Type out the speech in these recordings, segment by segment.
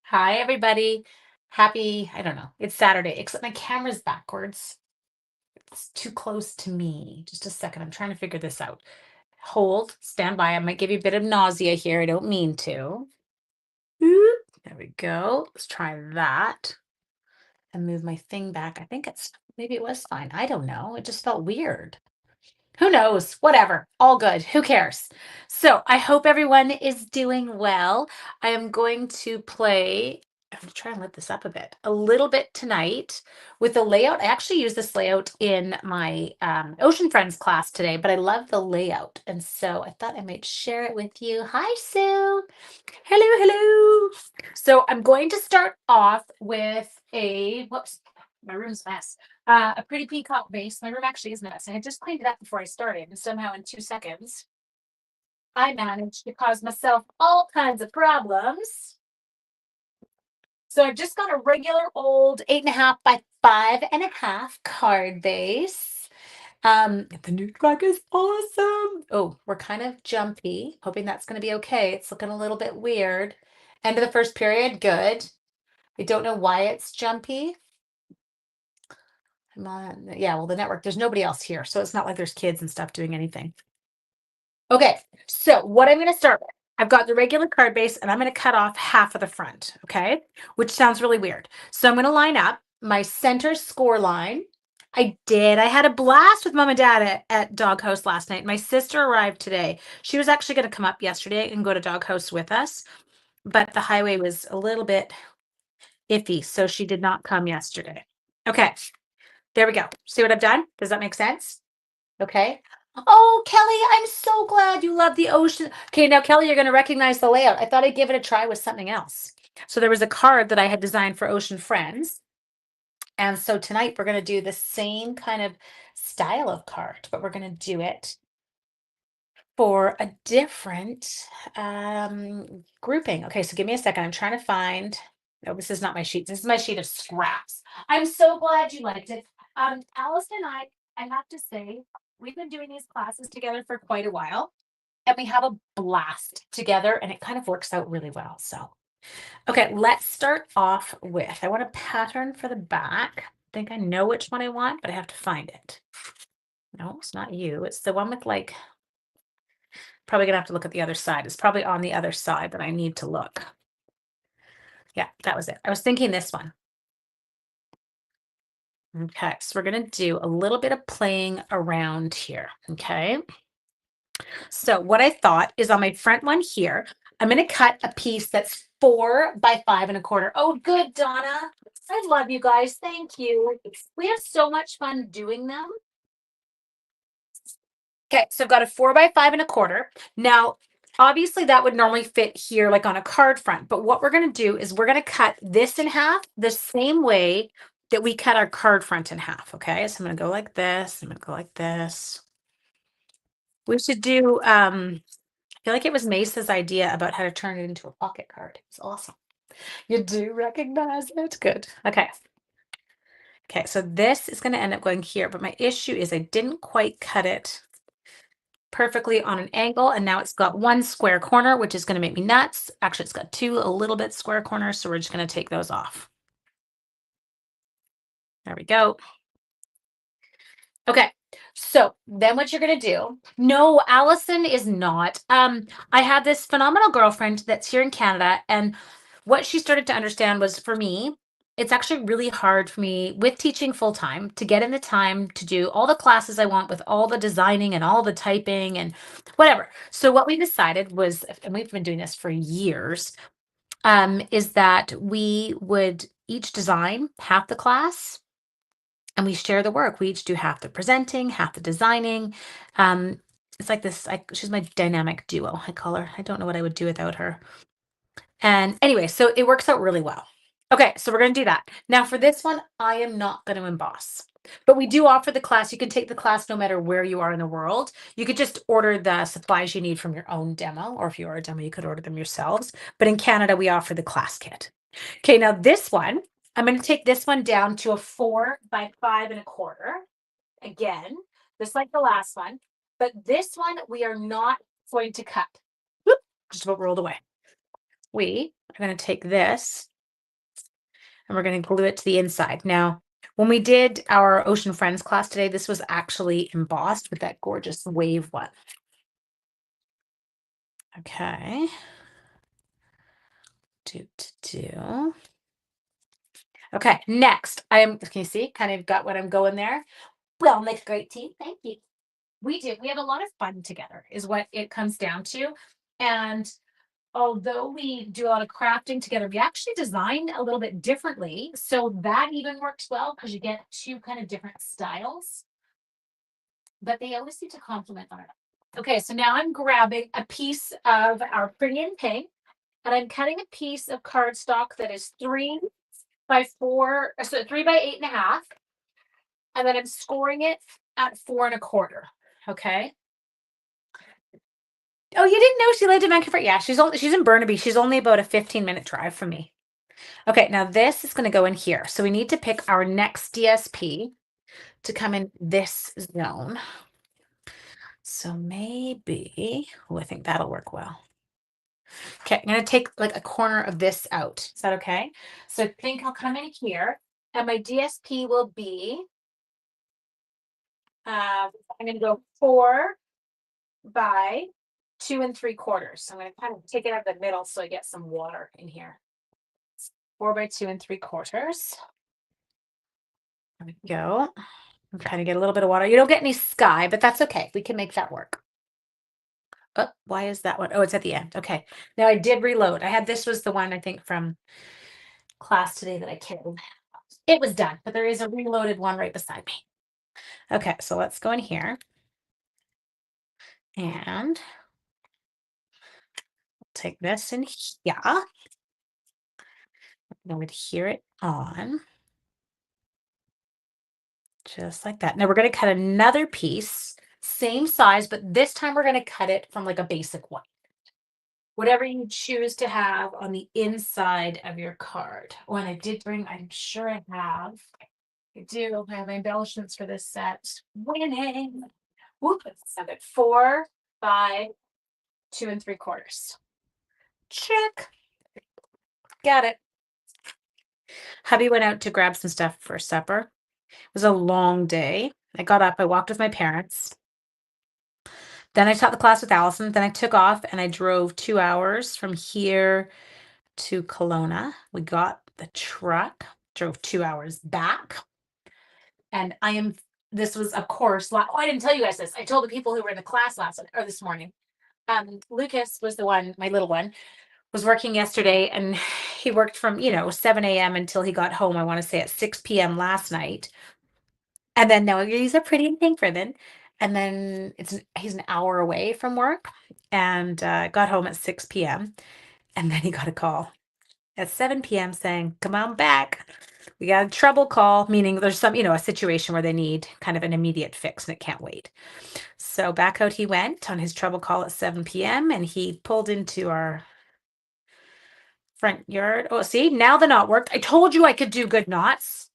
Hi, everybody. Happy, I don't know, it's Saturday, except my camera's backwards. It's too close to me. Just a second. I'm trying to figure this out. Hold, stand by. I might give you a bit of nausea here. I don't mean to. Oop, there we go. Let's try that and move my thing back. I think maybe it was fine. I don't know. It just felt weird. Who knows? Whatever. All good. Who cares? So I hope everyone is doing well. I am going to play. I'm going to try and lift this up a little bit tonight with the layout. I actually use this layout in my Ocean Friends class today, but I love the layout. And so I thought I might share it with you. Hi, Sue. Hello, hello. So I'm going to start off with whoops, my room's a mess. A pretty peacock vase. My room actually is a mess. And I just cleaned it up before I started. And somehow in 2 seconds, I managed to cause myself all kinds of problems. So I've just got a regular old 8.5 by 5.5 card base. The new track is awesome. Oh, we're kind of jumpy. Hoping that's going to be okay. It's looking a little bit weird. End of the first period, good. I don't know why it's jumpy. Yeah, well, the network, there's nobody else here, so it's not like there's kids and stuff doing anything. Okay, so what I'm going to start with, I've got the regular card base and I'm going to cut off half of the front, okay? Which sounds really weird. So I'm going to line up my center score line. I had a blast with mom and dad at Dog House last night. My sister arrived today. She was actually going to come up yesterday and go to Dog House with us, but the highway was a little bit iffy, so she did not come yesterday. Okay, there we go. See what I've done? Does that make sense? Okay. Oh, Kelly, I'm so glad you love the ocean. Okay, now, Kelly, you're going to recognize the layout. I thought I'd give it a try with something else. So there was a card that I had designed for Ocean Friends. And so tonight we're going to do the same kind of style of card, but we're going to do it for a different grouping. Okay, so give me a second. I'm trying to find. No, this is not my sheet. This is my sheet of scraps. I'm so glad you liked it. Alice and I have to say, we've been doing these classes together for quite a while, and we have a blast together, and it kind of works out really well. So, okay, let's start off with, I want a pattern for the back. I think I know which one I want, but I have to find it. No, it's not you. It's the one with like, probably gonna have to look at the other side. It's probably on the other side that I need to look. Yeah, that was it. I was thinking this one. Okay, so we're gonna do a little bit of playing around here, okay? So what I thought is on my front one here, I'm gonna cut a piece that's 4 by 5.25. Oh, good, Donna. I love you guys. Thank you. We have so much fun doing them. Okay, so I've got a 4 by 5.25. Now, obviously that would normally fit here like on a card front, but what we're going to do is we're going to cut this in half the same way that we cut our card front in half, okay? So I'm going to go like this, I'm going to go like this. We should do I feel like it was Mace's idea about how to turn it into a pocket card. It's awesome. You do recognize it. Good. Okay. Okay, so this is going to end up going here, but my issue is I didn't quite cut it perfectly on an angle, and now it's got one square corner, which is going to make me nuts. Actually, it's got two a little bit square corners, so we're just going to take those off. There we go. Okay, so then what you're going to do, no, Allison is not. I have this phenomenal girlfriend that's here in Canada, and what she started to understand was, for me, it's actually really hard for me with teaching full time to get in the time to do all the classes I want with all the designing and all the typing and whatever. So what we decided was, and we've been doing this for years, is that we would each design half the class and we share the work. We each do half the presenting, half the designing. It's like this, she's my dynamic duo, I call her. I don't know what I would do without her. And anyway, so it works out really well. Okay, so we're going to do that. Now for this one, I am not going to emboss. But we do offer the class. You can take the class no matter where you are in the world. You could just order the supplies you need from your own demo, or if you are a demo, you could order them yourselves. But in Canada, we offer the class kit. Okay, now this one, I'm going to take this one down to a 4 by 5.25. Again, just like the last one. But this one, we are not going to cut. Whoop, just about rolled away. We are going to take this and we're going to glue it to the inside. Now, when we did our Ocean Friends class today, this was actually embossed with that gorgeous wave one. Okay. Do. Okay, next, can you see, kind of got what I'm going there? Well, makes a great team. Thank you. We do. We have a lot of fun together, is what it comes down to. And although we do a lot of crafting together, we actually design a little bit differently. So that even works well because you get two kind of different styles, but they always seem to complement one another. Okay, so now I'm grabbing a piece of our pretty in pink, and I'm cutting a piece of cardstock that is 3 by 4, so 3 by 8.5. And then I'm scoring it at 4 1/4. Okay. Oh, you didn't know she lived in Vancouver? Yeah, she's in Burnaby. She's only about a 15-minute drive from me. Okay, now this is going to go in here. So we need to pick our next DSP to come in this zone. So maybe, I think that'll work well. Okay, I'm going to take like a corner of this out. Is that okay? So I think I'll come in here, and my DSP will be, I'm going to go 4 by 2 3/4. So I'm going to kind of take it out of the middle so I get some water in here. 4 by 2 3/4. There we go. I'm trying to get a little bit of water. You don't get any sky, but that's okay. We can make that work. Oh, why is that one? Oh, it's at the end. Okay. Now I did reload. This was the one I think from class today that I killed. It was done, but there is a reloaded one right beside me. Okay, so let's go in here. And take this in here. I'm going to adhere it on. Just like that. Now we're going to cut another piece, same size, but this time we're going to cut it from like a basic one. Whatever you choose to have on the inside of your card. Oh, and I did bring, I'm sure I have. I do. I have embellishments for this set. Winning. Whoop, let's have it. 4 by 2 3/4. Check. Got it. Hubby went out to grab some stuff for supper. It was a long day. I got up, I walked with my parents. Then I taught the class with Allison. Then I took off and I drove 2 hours from here to Kelowna. We got the truck, drove 2 hours back. And this was, of course, I didn't tell you guys this. I told the people who were in the class this morning. Lucas was the one, my little one, was working yesterday, and he worked from, 7 a.m. until he got home, I want to say at 6 p.m. last night. And then now he's a pretty in pink ribbon. And then he's an hour away from work, and got home at 6 p.m. And then he got a call at 7 p.m. saying, "Come on back. We got a trouble call," meaning there's a situation where they need kind of an immediate fix and it can't wait. So back out he went on his trouble call at 7 p.m. and he pulled into our front yard. Oh, see, now the knot worked. I told you I could do good knots.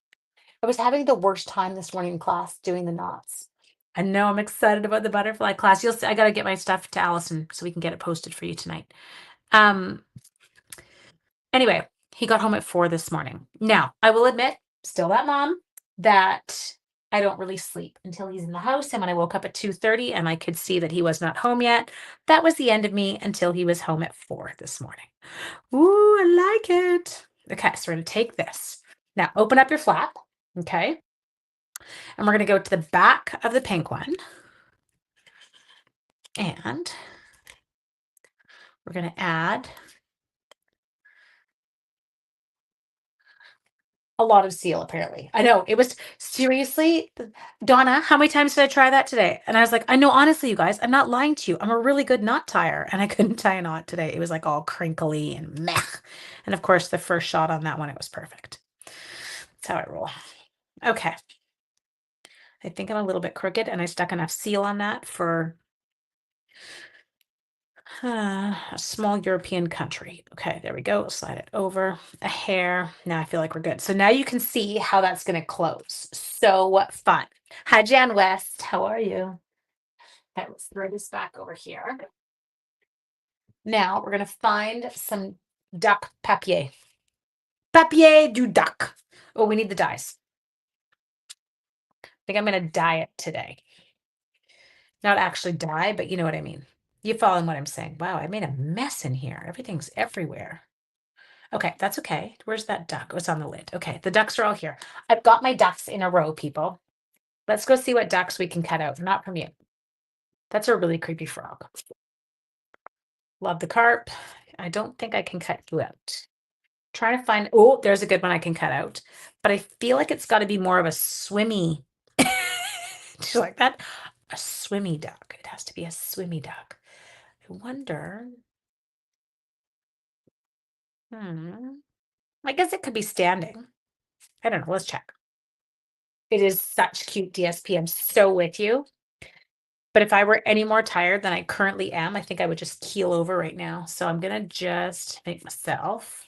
I was having the worst time this morning in class doing the knots. I know I'm excited about the butterfly class. You'll see, I got to get my stuff to Allison so we can get it posted for you tonight. Anyway, he got home at 4 this morning. Now, I will admit, still that mom, that I don't really sleep until he's in the house. And when I woke up at 2:30 and I could see that he was not home yet, that was the end of me until he was home at 4 this morning. Ooh, I like it. Okay, so we're going to take this. Now, open up your flap. Okay. And we're going to go to the back of the pink one. And we're going to add a lot of seal, apparently. I know, it was seriously, Donna, how many times did I try that today? And I was like, I know, honestly, you guys, I'm not lying to you. I'm a really good knot tire. And I couldn't tie a knot today. It was like all crinkly and meh. And of course, the first shot on that one, it was perfect. That's how I roll. Okay. I think I'm a little bit crooked and I stuck enough seal on that for a small European country. Okay, there we go. Slide it over a hair. Now I feel like we're good. So now you can see how that's going to close. So fun. Hi, Jan West. How are you? Okay, let's throw this back over here. Now we're going to find some duck papier. Papier du duck. Oh, we need the dies. I think I'm going to dye it today. Not actually dye, but you know what I mean. You following what I'm saying? Wow, I made a mess in here. Everything's everywhere. Okay, that's okay. Where's that duck? Oh, it's on the lid. Okay, the ducks are all here. I've got my ducks in a row, people. Let's go see what ducks we can cut out. Not from you. That's a really creepy frog. Love the carp. I don't think I can cut you out. Trying to find, oh, there's a good one I can cut out. But I feel like it's got to be more of a swimmy. Do you like that? A swimmy duck. It has to be a swimmy duck. I wonder. I guess it could be standing. I don't know. Let's check. It is such cute DSP. I'm so with you. But if I were any more tired than I currently am, I think I would just keel over right now. So I'm going to just make myself.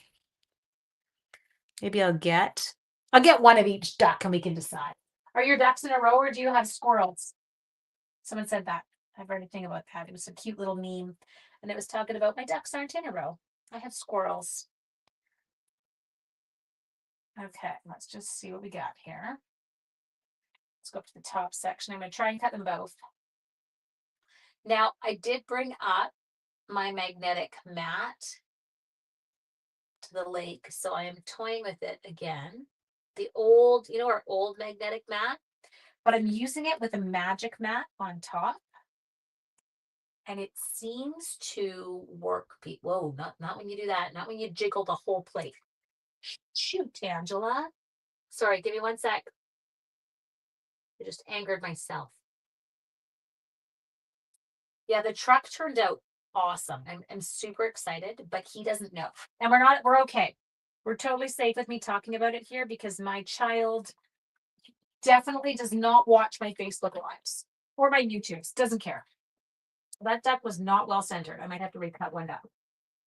Maybe I'll get one of each duck and we can decide. Are your ducks in a row or do you have squirrels? Someone said that. I've heard a thing about that. It was a cute little meme. And it was talking about my ducks aren't in a row. I have squirrels. Okay, let's just see what we got here. Let's go up to the top section. I'm going to try and cut them both. Now, I did bring up my magnetic mat to the lake, so I am toying with it again. The old, our old magnetic mat, but I'm using it with a magic mat on top. And it seems to work. Whoa, not when you do that. Not when you jiggle the whole plate. Shoot, Angela. Sorry, give me 1 sec. I just angered myself. Yeah, the truck turned out awesome. I'm super excited, but he doesn't know. And we're okay. We're totally safe with me talking about it here because my child definitely does not watch my Facebook lives or my YouTubes. Doesn't care. That duck was not well centered. I might have to recut one duck.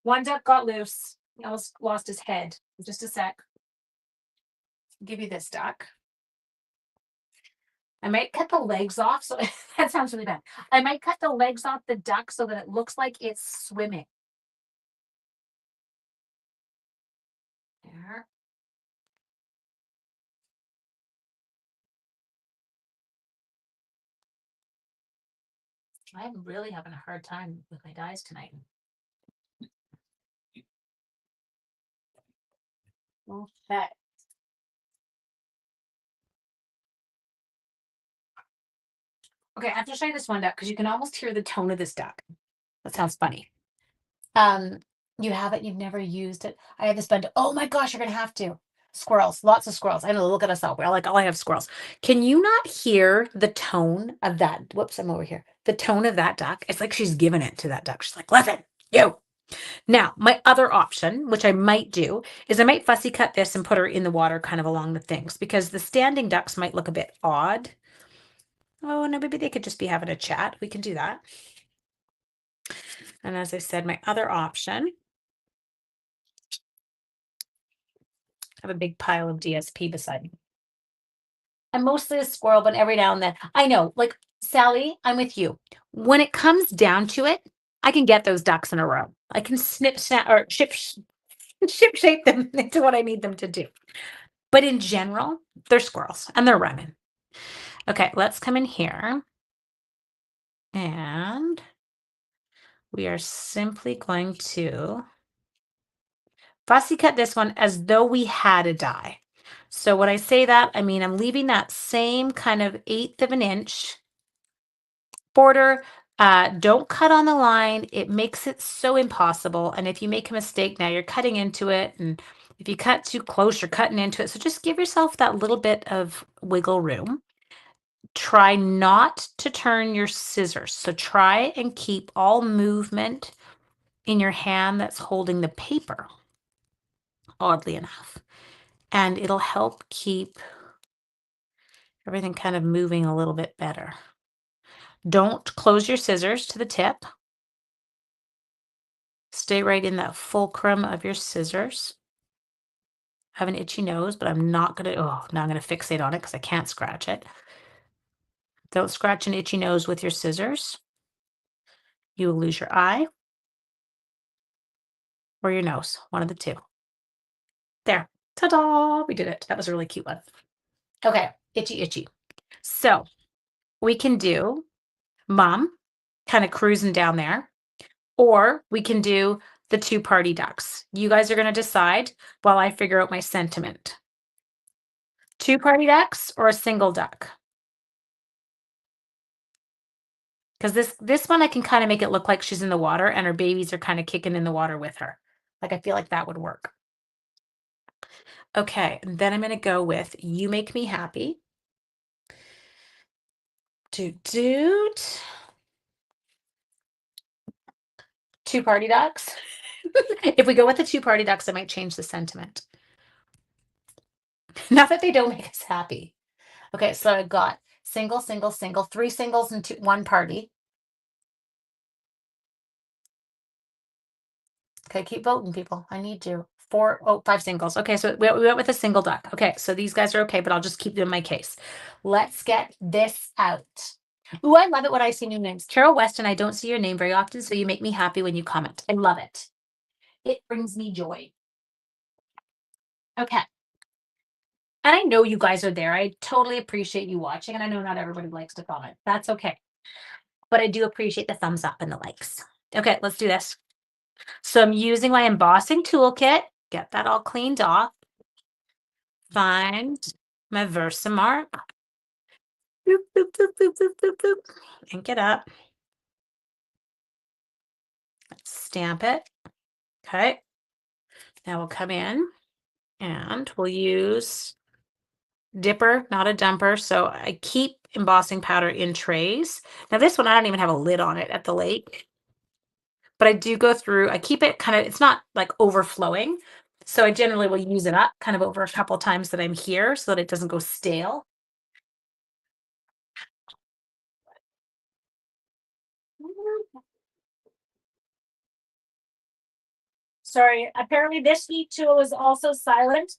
One duck got loose. He almost lost his head. Just a sec. I'll give you this duck. I might cut the legs off. So that sounds really bad. I might cut the legs off the duck so that it looks like it's swimming. There. I'm really having a hard time with my dyes tonight. Okay. Okay, I have to show you this one duck because you can almost hear the tone of this duck. That sounds funny. You have it, you've never used it. I have this bundle. Oh my gosh, you're gonna have to. Squirrels, lots of squirrels. I know, look at us all. We're like, all I have squirrels. Can you not hear the tone of that? Whoops, I'm over here. The tone of that duck. It's like she's giving it to that duck. She's like, listen, you. Now, my other option, which I might do, is I might fussy cut this and put her in the water kind of along the things because the standing ducks might look a bit odd. Oh, no, maybe they could just be having a chat. We can do that. And as I said, my other option, I have a big pile of DSP beside me. I'm mostly a squirrel, but every now and then, I know, like Sally, I'm with you. When it comes down to it, I can get those ducks in a row. I can snip, snap, or ship shape them into what I need them to do. But in general, they're squirrels and they're running. Okay, let's come in here. And we are simply going to fussy cut this one as though we had a die. So when I say that, I mean, I'm leaving that same kind of 1/8 of an inch border. Don't cut on the line. It makes it so impossible. And if you make a mistake, now you're cutting into it. And if you cut too close, you're cutting into it. So just give yourself that little bit of wiggle room. Try not to turn your scissors. So try and keep all movement in your hand that's holding the paper, oddly enough. And it'll help keep everything kind of moving a little bit better. Don't close your scissors to the tip. Stay right in that fulcrum of your scissors. I have an itchy nose, but I'm not gonna, now I'm gonna fixate on it because I can't scratch it. Don't scratch an itchy nose with your scissors. You will lose your eye or your nose, one of the two. There. Ta-da! We did it. That was a really cute one. Okay, itchy, itchy. So we can do mom kind of cruising down there, or we can do the two party ducks. You guys are going to decide while I figure out my sentiment. Two party ducks or a single duck? Because this one I can kind of make it look like she's in the water and her babies are kind of kicking in the water with her. Like I feel like that would work. Okay, and then I'm going to go with You Make Me Happy. Doot. Two party ducks. If we go with the two party ducks, I might change the sentiment. Not that they don't make us happy. Okay, so I've got single, single, single, three singles and one party. Okay, keep voting, people. I need you. Five singles. Okay, so we went with a single duck. Okay, so these guys are okay, but I'll just keep them in my case. Let's get this out. Ooh, I love it when I see new names. Carol Weston, I don't see your name very often, so you make me happy when you comment. I love it. It brings me joy. Okay. And I know you guys are there. I totally appreciate you watching, and I know not everybody likes to comment. That's okay. But I do appreciate the thumbs up and the likes. Okay, let's do this. So I'm using my embossing toolkit. Get that all cleaned off. Find my Versamark. Boop, boop, boop, boop, boop, boop, boop. Ink it up. Stamp it. Okay. Now we'll come in and we'll use dipper, not a dumper. So I keep embossing powder in trays. Now this one, I don't even have a lid on it at the lake. But I do go through, I keep it kind of, it's not like overflowing. So I generally will use it up kind of over a couple times that I'm here so that it doesn't go stale. Sorry, apparently this heat tool is also silent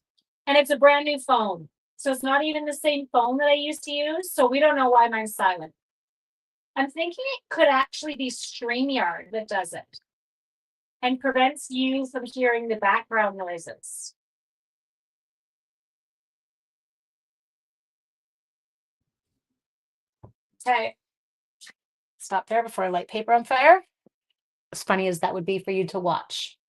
and it's a brand new phone. So it's not even the same phone that I used to use. So we don't know why mine's silent. I'm thinking it could actually be StreamYard that does it and prevents you from hearing the background noises. Okay. Stop there before I light paper on fire. As funny as that would be for you to watch.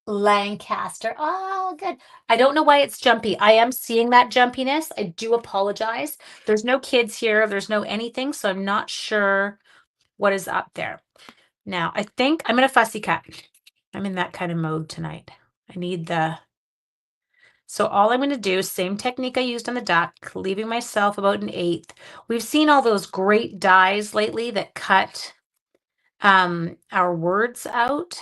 Lancaster. Oh, good. I don't know why it's jumpy. I am seeing that jumpiness. I do apologize. There's no kids here. There's no anything. So I'm not sure what is up there. Now, I think I'm going to fussy cut. I'm in that kind of mode tonight. I need the... So all I'm going to do, same technique I used on the duck, leaving myself about an eighth. We've seen all those great dies lately that cut our words out,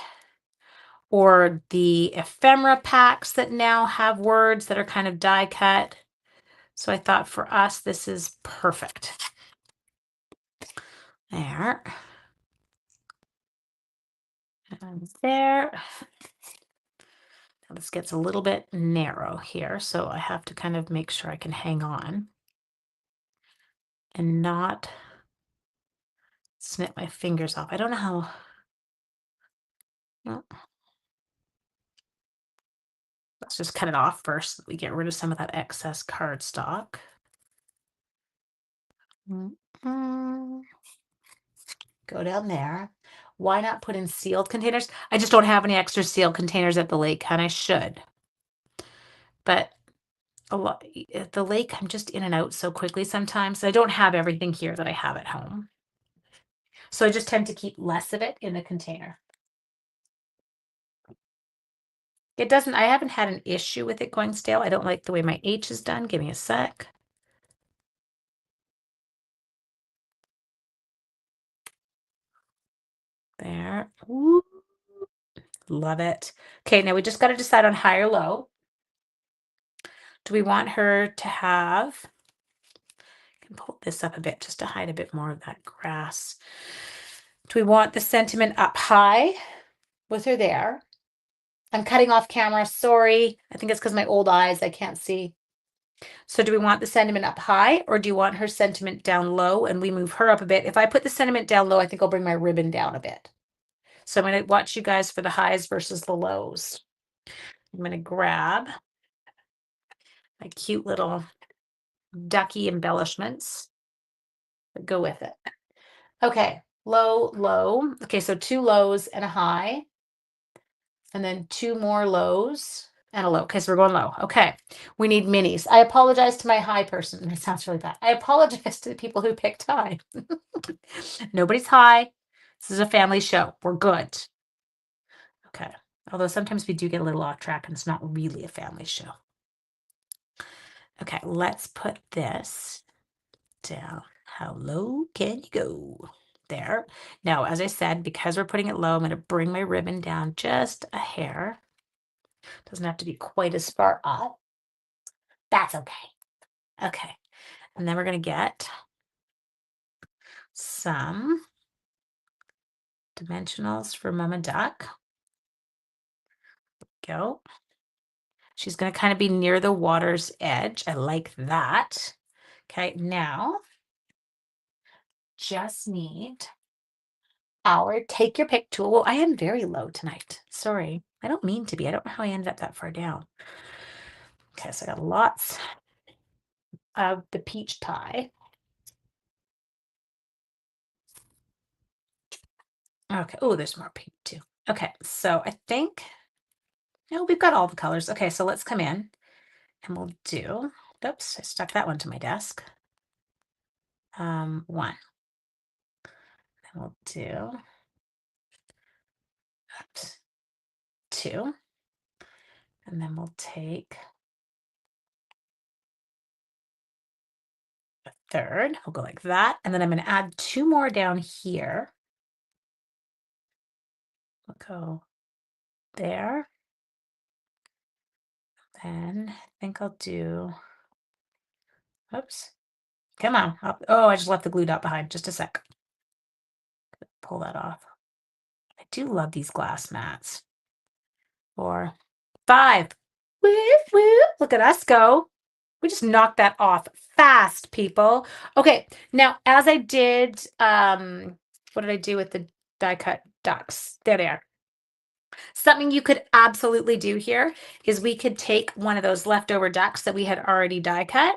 or the ephemera packs that now have words that are kind of die cut. So I thought for us, this is perfect. There. And there. Now this gets a little bit narrow here, so I have to kind of make sure I can hang on and not snip my fingers off. I don't know how. Well, let's just cut it off first so we get rid of some of that excess cardstock. Go down there. Why not put in sealed containers? I just don't have any extra sealed containers at the lake, and I should. But a lot at the lake, I'm just in and out so quickly sometimes. I don't have everything here that I have at home. So I just tend to keep less of it in the container. It doesn't, I haven't had an issue with it going stale. I don't like the way my H is done. Give me a sec. There. Ooh. Love it. Okay, now we just got to decide on high or low. Do we want her to have, I can pull this up a bit just to hide a bit more of that grass. Do we want the sentiment up high with her there? I'm cutting off camera, sorry. I think it's because my old eyes, I can't see. So do we want the sentiment up high, or do you want her sentiment down low and we move her up a bit? If I put the sentiment down low, I think I'll bring my ribbon down a bit. So I'm going to watch you guys for the highs versus the lows. I'm going to grab my cute little ducky embellishments that go with it. Okay, low, low. Okay, so 2 lows and a high, and then 2 more lows and a low. Okay, so we're going low. Okay, we need minis. I apologize to my high person. That sounds really bad. I apologize to the people who picked high. Nobody's high. This is a family show. We're good. Okay, although sometimes we do get a little off track and it's not really a family show. Okay, let's put this down. How low can you go? There. Now, as I said, because we're putting it low, I'm going to bring my ribbon down just a hair. Doesn't have to be quite as far up. That's okay. Okay. And then we're going to get some dimensionals for Mama Duck. Go. She's going to kind of be near the water's edge. I like that. Okay. Now, just need our take your pick tool. Well, I am very low tonight. Sorry. I don't mean to be. I don't know how I ended up that far down. Okay, so I got lots of the peach pie. Okay. Oh, there's more pink too. Okay, so I think no, we've got all the colors. Okay, so let's come in and we'll do. Oops, I stuck that one to my desk. 1. Then we'll do. Oops, 2. And then we'll take a third. We'll go like that. And then I'm going to add 2 more down here. We'll go there. Then I think I'll do. Oops. Come on. Oh, I just left the glue dot behind. Just a sec. Pull that off. I do love these glass mats. 4, 5. Whoop, whoop. Look at us go. We just knocked that off fast, people. Okay, now as I did, what did I do with the die cut ducks? There they are. Something you could absolutely do here is we could take one of those leftover ducks that we had already die cut.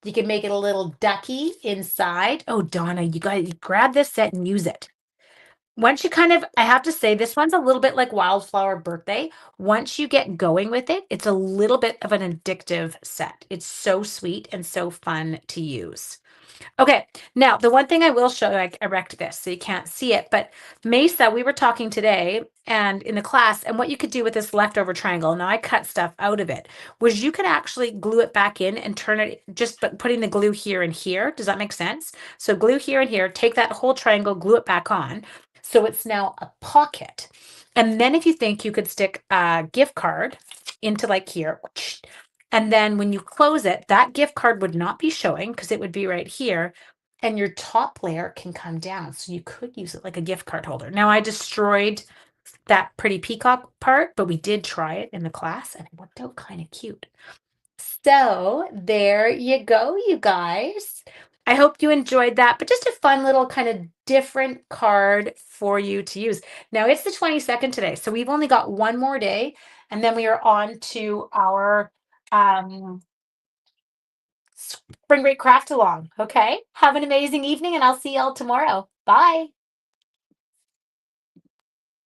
You can make it a little ducky inside. Oh, Donna, you guys grab this set and use it. Once you kind of, I have to say, this one's a little bit like Wildflower Birthday. Once you get going with it, it's a little bit of an addictive set. It's so sweet and so fun to use. Okay, now the one thing I will show you, I wrecked this so you can't see it, but Mesa, we were talking today and in the class, and what you could do with this leftover triangle, now I cut stuff out of it, was you could actually glue it back in and turn it, just putting the glue here and here. Does that make sense? So glue here and here, take that whole triangle, glue it back on. So it's now a pocket. And then if you think you could stick a gift card into like here, and then when you close it, that gift card would not be showing because it would be right here. And your top layer can come down. So you could use it like a gift card holder. Now I destroyed that pretty peacock part, but we did try it in the class and it worked out kind of cute. So there you go, you guys. I hope you enjoyed that, but just a fun little kind of different card for you to use. Now it's the 22nd today, so we've only got one more day, and then we are on to our spring break craft along. Okay, have an amazing evening, and I'll see y'all tomorrow. Bye.